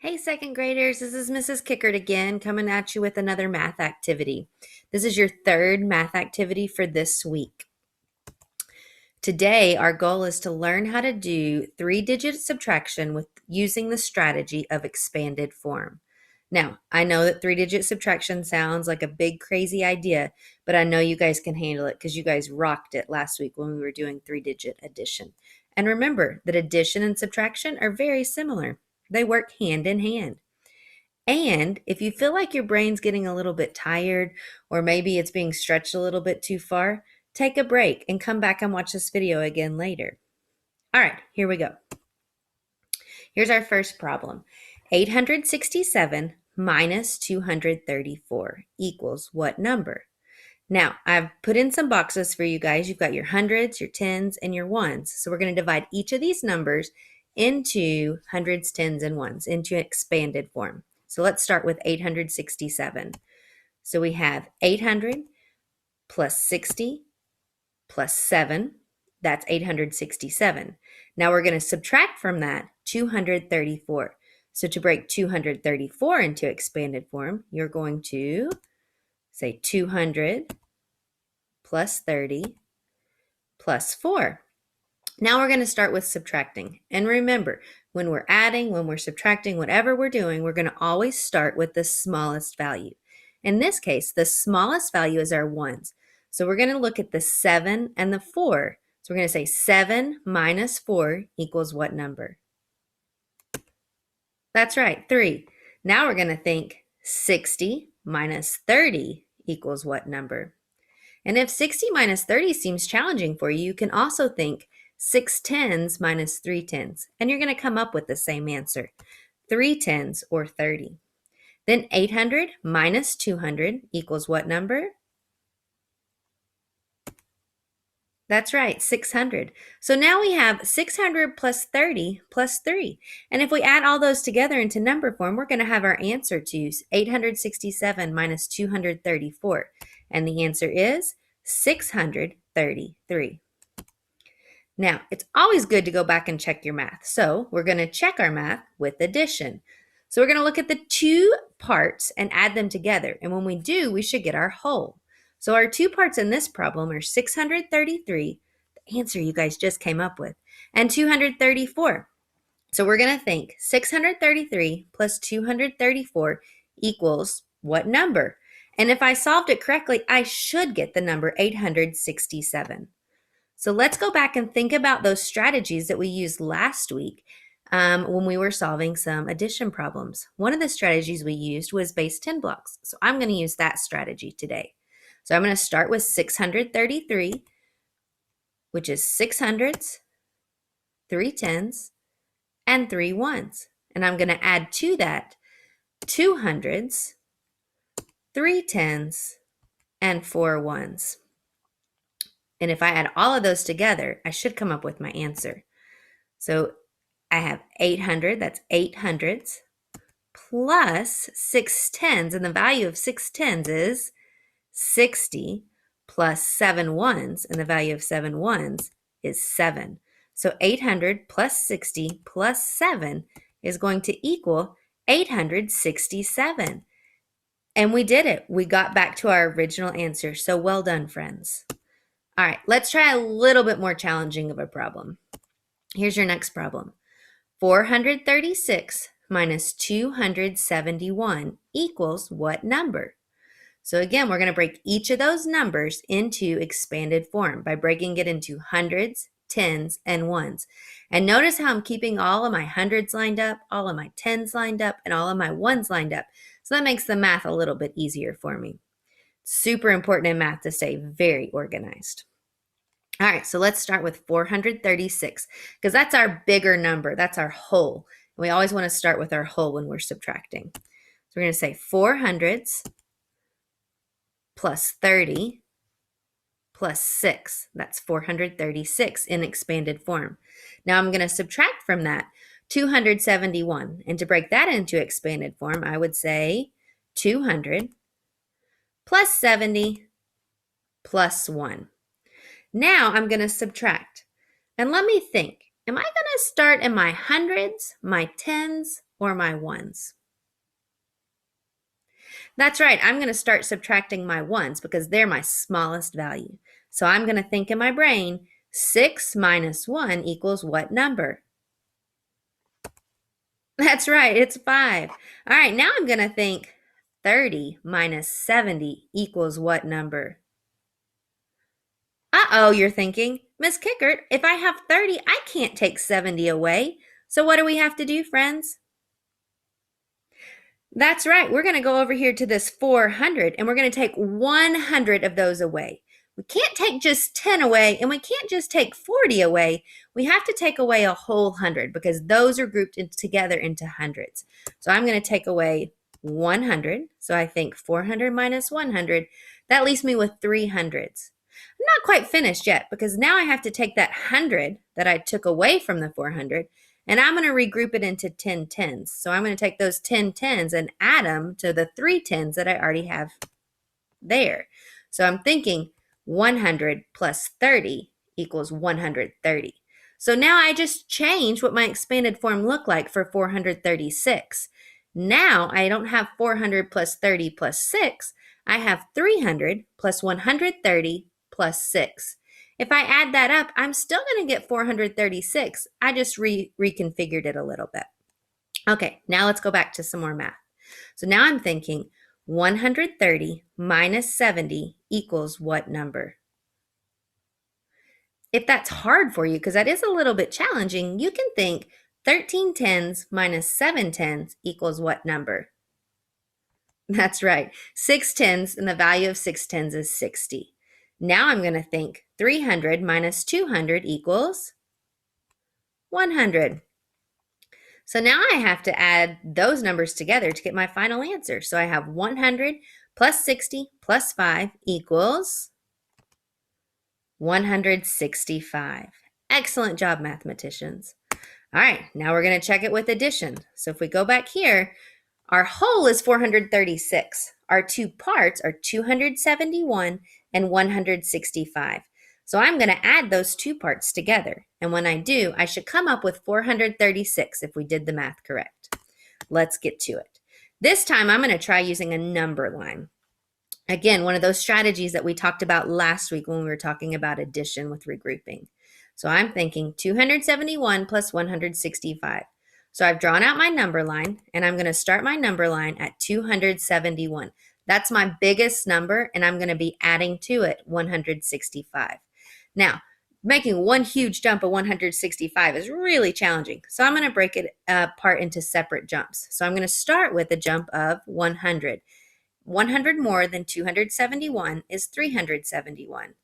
Hey, second graders, this is Mrs. Kickert again, coming at you with another math activity. This is your third math activity for this week. Today, our goal is to learn how to do three-digit subtraction with using the strategy of expanded form. Now, I know that three-digit subtraction sounds like a big, crazy idea, but I know you guys can handle it because you guys rocked it last week when we were doing three-digit addition. And remember that addition and subtraction are very similar. They work hand in hand. And if you feel like your brain's getting a little bit tired, or maybe it's being stretched a little bit too far, take a break and come back and watch this video again later. All right, here we go. Here's our first problem. 867 minus 234 equals what number? Now, I've put in some boxes for you guys. You've got your hundreds, your tens, and your ones. So we're going to divide each of these numbers into hundreds, tens, and ones, into expanded form. So let's start with 867. So we have 800 plus 60 plus 7. That's 867. Now we're going to subtract from that 234. So to break 234 into expanded form, you're going to say 200 plus 30 plus 4. Now we're going to start with subtracting. And remember, when we're adding, when we're subtracting, whatever we're doing, we're going to always start with the smallest value. In this case, the smallest value is our ones. So we're going to look at the 7 and the 4. So we're going to say 7 minus 4 equals what number? That's right, 3. Now we're going to think 60 minus 30 equals what number? And if 60 minus 30 seems challenging for you, you can also think 6 tens minus 3 tens, and you're going to come up with the same answer, 3 tens or 30. Then 800 minus 200 equals what number? That's right, 600. So now we have 600 plus 30 plus 3. And if we add all those together into number form, we're going to have our answer to 867 minus 234. And the answer is 633. Now, it's always good to go back and check your math. So we're going to check our math with addition. So we're going to look at the two parts and add them together. And when we do, we should get our whole. So our two parts in this problem are 633, the answer you guys just came up with, and 234. So we're going to think 633 plus 234 equals what number? And if I solved it correctly, I should get the number 867. So let's go back and think about those strategies that we used last week when we were solving some addition problems. One of the strategies we used was base 10 blocks. So I'm going to use that strategy today. So I'm going to start with 633, which is 6 hundreds, 3 tens, and 3 ones. And I'm going to add to that 2 hundreds, 3 tens, and 4 ones. And if I add all of those together, I should come up with my answer. So I have 800, that's 8 hundreds, plus 6 tens, and the value of 6 tens is 60, plus 7 ones, and the value of 7 ones is 7. So 800 plus 60 plus 7 is going to equal 867. And we did it. We got back to our original answer. So well done, friends. All right, let's try a little bit more challenging of a problem. Here's your next problem. 436 minus 271 equals what number? So again, we're going to break each of those numbers into expanded form by breaking it into hundreds, tens, and ones. And notice how I'm keeping all of my hundreds lined up, all of my tens lined up, and all of my ones lined up. So that makes the math a little bit easier for me. Super important in math to stay very organized. All right, so let's start with 436 because that's our bigger number. That's our whole. We always want to start with our whole when we're subtracting. So we're going to say 4 hundreds plus 30 plus 6. That's 436 in expanded form. Now I'm going to subtract from that 271. And to break that into expanded form, I would say 200 plus 70 plus 1. Now I'm going to subtract. And let me think. Am I going to start in my hundreds, my tens, or my ones? That's right. I'm going to start subtracting my ones because they're my smallest value. So I'm going to think in my brain, 6 minus 1 equals what number? That's right, it's 5. All right, now I'm going to think 30 minus 70 equals what number? Uh-oh, you're thinking, Miss Kickert, if I have 30, I can't take 70 away. So what do we have to do, friends? That's right. We're going to go over here to this 400 and we're going to take 100 of those away. We can't take just 10 away and we can't just take 40 away. We have to take away a whole 100 because those are grouped together into hundreds. So I'm going to take away 100. So I think 400 minus 100. That leaves me with 300s. I'm not quite finished yet because now I have to take that 100 that I took away from the 400 and I'm going to regroup it into 10 tens. So I'm going to take those 10 tens and add them to the 3 tens that I already have there. So I'm thinking 100 plus 30 equals 130. So now I just changed what my expanded form looked like for 436. Now I don't have 400 plus 30 plus 6. I have 300 plus 130 plus 6. If I add that up, I'm still going to get 436. I just reconfigured it a little bit. Okay, now let's go back to some more math. So now I'm thinking 130 minus 70 equals what number? If that's hard for you, because that is a little bit challenging, you can think 13 tens minus 7 tens equals what number? That's right, 6 tens, and the value of 6 tens is 60. Now I'm going to think 300 minus 200 equals 100. So now I have to add those numbers together to get my final answer. So I have 100 plus 60 plus 5 equals 165. Excellent job, mathematicians. All right, now we're going to check it with addition. So if we go back here, our whole is 436. Our two parts are 271 and 165. So I'm going to add those two parts together. And when I do, I should come up with 436 if we did the math correct. Let's get to it. This time I'm going to try using a number line. Again, one of those strategies that we talked about last week when we were talking about addition with regrouping. So I'm thinking 271 plus 165. So I've drawn out my number line, and I'm going to start my number line at 271. That's my biggest number, and I'm going to be adding to it 165. Now, making one huge jump of 165 is really challenging. So I'm going to break it apart into separate jumps. So I'm going to start with a jump of 100. 100 more than 271 is 371.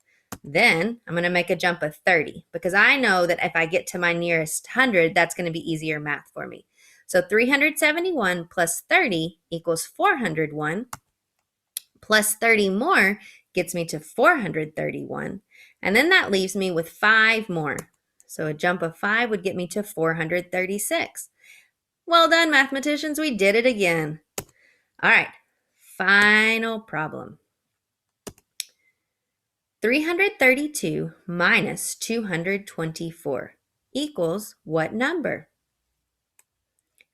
Then I'm going to make a jump of 30 because I know that if I get to my nearest 100, that's going to be easier math for me. So 371 plus 30 equals 401. Plus 30 more gets me to 431. And then that leaves me with 5 more. So a jump of 5 would get me to 436. Well done, mathematicians. We did it again. All right. Final problem. 332 minus 224 equals what number?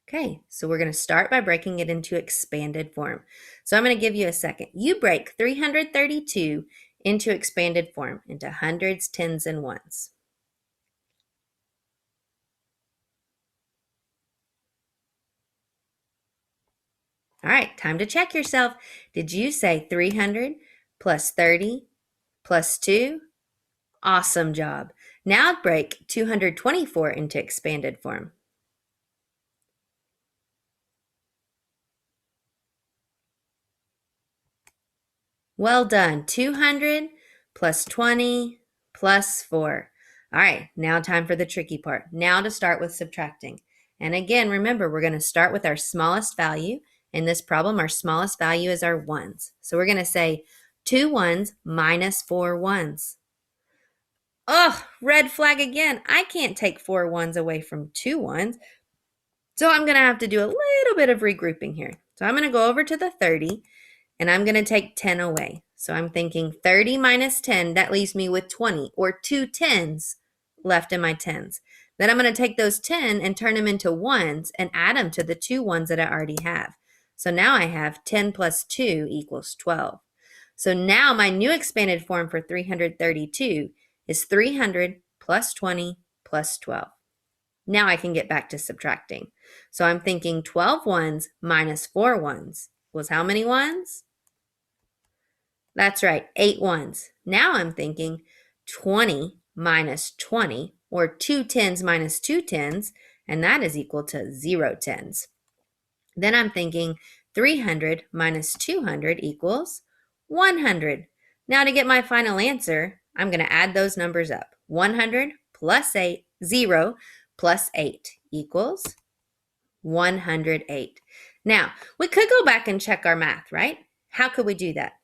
Okay, so we're going to start by breaking it into expanded form. So I'm going to give you a second. You break 332 into expanded form, into hundreds, tens, and ones. All right, time to check yourself. Did you say 300 plus 30 plus 2? Awesome job. Now break 224 into expanded form. Well done. 200 plus 20 plus 4. All right, now time for the tricky part. Now to start with subtracting. And again, remember, we're going to start with our smallest value. In this problem, our smallest value is our ones. So we're going to say 2 ones minus 4 ones. Oh, red flag again. I can't take 4 ones away from 2 ones. So I'm going to have to do a little bit of regrouping here. So I'm going to go over to the 30, and I'm going to take 10 away. So I'm thinking 30 minus 10, that leaves me with 20, or 2 tens left in my tens. Then I'm going to take those 10 and turn them into ones and add them to the 2 ones that I already have. So now I have 10 plus 2 equals 12. So now my new expanded form for 332 is 300 plus 20 plus 12. Now I can get back to subtracting. So I'm thinking 12 ones minus 4 ones was how many ones? That's right, 8 ones. Now I'm thinking 20 minus 20, or 2 tens minus 2 tens, and that is equal to 0 tens. Then I'm thinking 300 minus 200 equals 100. Now to get my final answer, I'm going to add those numbers up. 100 plus 8, 0 plus 8 equals 108. Now, we could go back and check our math, right? How could we do that?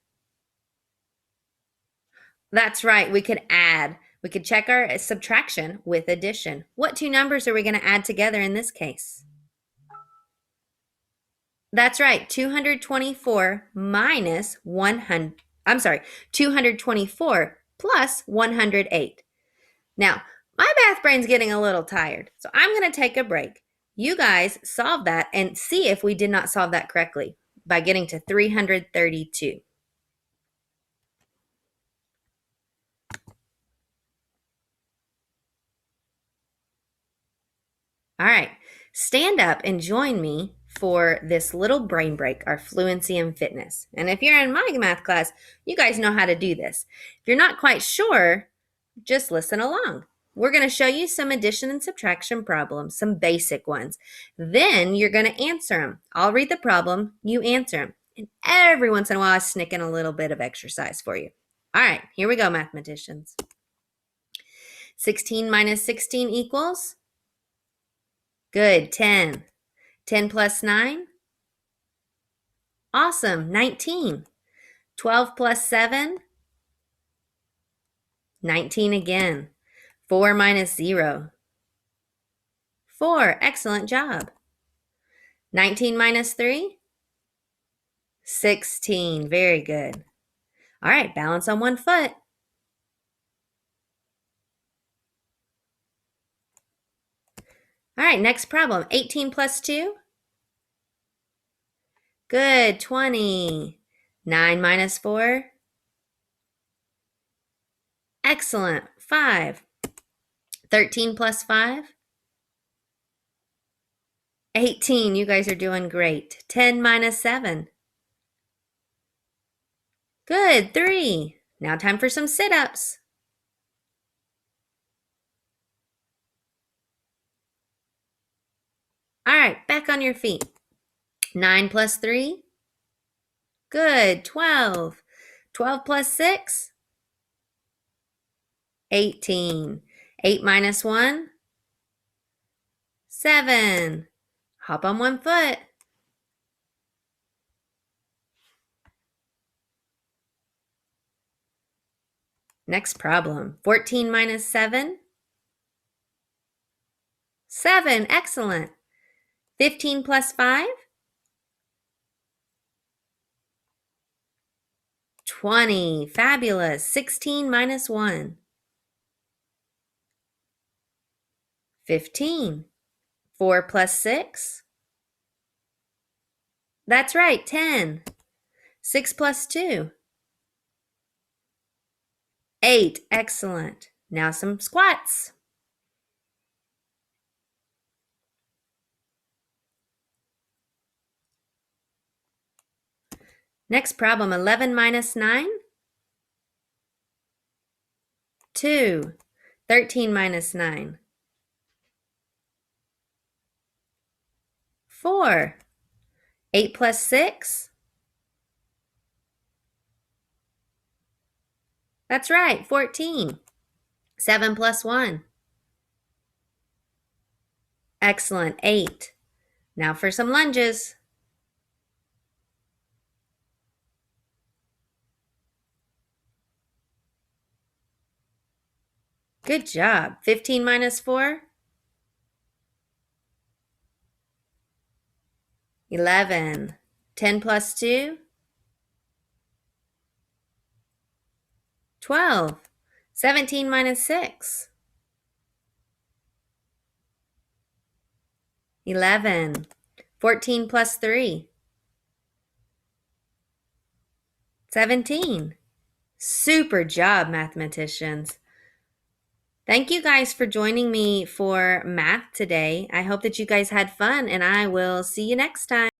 That's right, we could add. We could check our subtraction with addition. What 2 numbers are we going to add together in this case? That's right, 224 minus 100, 224 plus 108. Now, my math brain's getting a little tired, so I'm going to take a break. You guys solve that and see if we did not solve that correctly by getting to 332. All right, stand up and join me for this little brain break, our fluency and fitness. And if you're in my math class, you guys know how to do this. If you're not quite sure, just listen along. We're going to show you some addition and subtraction problems, some basic ones. Then you're going to answer them. I'll read the problem, you answer them. And every once in a while, I sneak in a little bit of exercise for you. All right, here we go, mathematicians. 16 minus 16 equals? Good, 10. 10 plus 9? Awesome, 19. 12 plus 7? 19 again. 4 minus 0? 4, excellent job. 19 minus 3? 16, very good. All right, balance on one foot. All right, next problem. 18 plus 2? Good, 20. 9 minus 4? Excellent, 5. 13 plus 5? 18, you guys are doing great. 10 minus 7? Good, 3. Now time for some sit-ups. All right, back on your feet. 9 plus 3? Good, 12. 12 plus 6? 18. 8 minus 1? 7. Hop on one foot. Next problem. 14 minus 7? 7. Excellent. 15 plus 5? 20. Fabulous. 16 minus 1? 15. 4 plus 6? That's right, 10. 6 plus 2? 8. Excellent. Now some squats. Next problem, 11 minus 9? 2. 13 minus 9? 4. 8 plus 6? That's right, 14. 7 plus 1? Excellent, 8. Now for some lunges. Good job. 15 minus 4? 11. 10 plus 2? 12. 17 minus 6? 11. 14 plus 3. 17. Super job, mathematicians. Thank you guys for joining me for math today. I hope that you guys had fun, and I will see you next time.